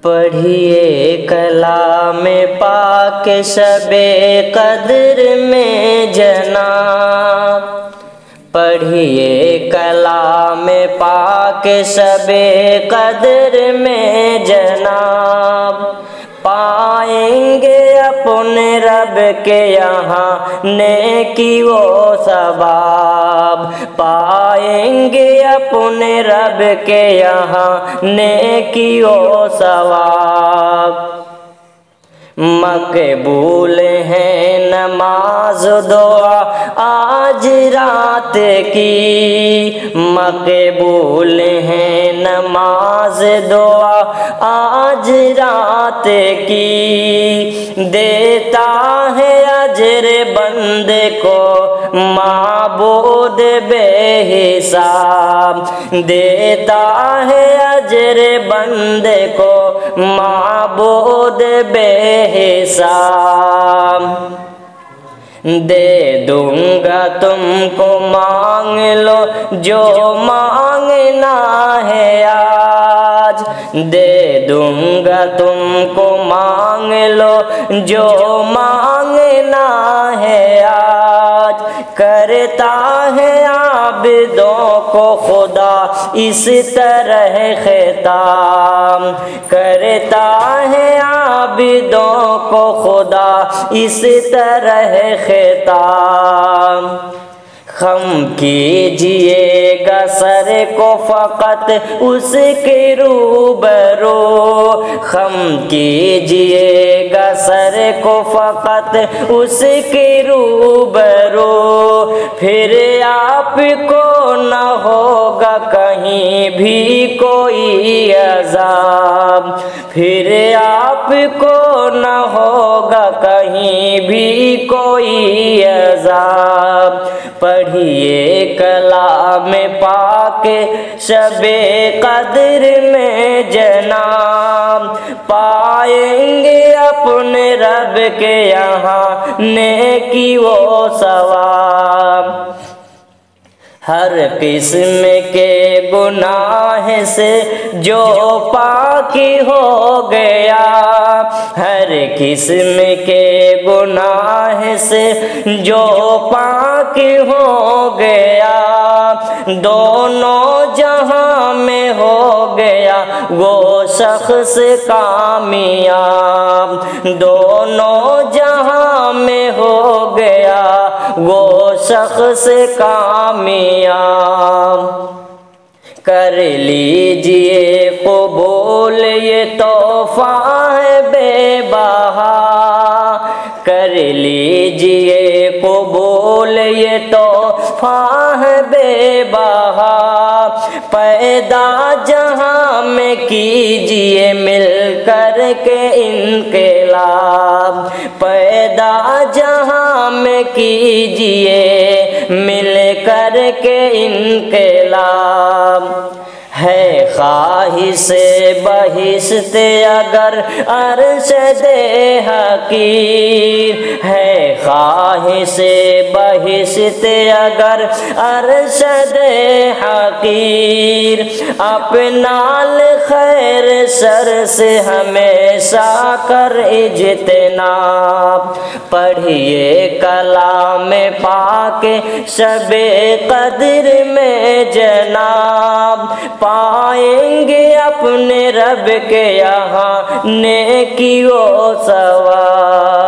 पढ़िए कलाम पाक शबे कद्र में जनाब, पढ़िए कलाम पाक शबे कद्र में जनाब। पाएंगे अपने रब के यहाँ नेकी वो सवाब, पाएंगे अपने रब के यहाँ नेकी वो सवाब। मकबूल है नमाज दुआ आज रात की, मकबूल है नमाज दुआ आज रात की। देता है अजर बंदे को माबूद बेहिसाब, देता है अजर बंदे को माबूद बेहिसाब। दे दूंगा तुमको मांग लो जो मांगना है आज, दे दूंगा तुमको मांग लो जो मांगना है आज। करता है आबिदों को खुदा इस तरह खिताब, करता है आबिदों को खुदा इस तरह खिताब। खम कीजिएगा सर को फ़कत उसके रूबरू, खम कीजिएगा सर को फ़कत उसके रूबरू। फिर आपको न होगा कहीं भी कोई अज़ाब, फिर आपको न होगा कहीं भी कोई अज़ाब। पढ़िए कलाम पाक शबे कद्र में जनाब, पाएंगे अपने रब के यहाँ नेकी वो सवाब। हर किस्म के गुनाह से जो पाकी हो गया, हर किस्म के गुनाह से जो पाकी हो गया। दोनों जहां में हो गया वो शख्स कामयाब, दोनों जहां में हो गया वो शख्स कामयाब। कर लीजिए कबूल ये तोहफा है बेबहा, कर लीजिए कबूल ये तोहफा है बेबहा। पैदा जहां में कीजिए मिल कर के इनकलाब, पैदा जहां में कीजिए मिल कर के इनकलाब। है ख्वाहिश बहिश्त अगर अरशद हकीर, है ख्वाहिश बहिश्त अगर अरशद हकीर। अपनाल खैर शर से हमेशा कर इज्तिनाब, पढ़िए कलाम पाक शबे कद्र में जनाब। पाएंगे अपने रब के यहाँ नेकी वो सवाब।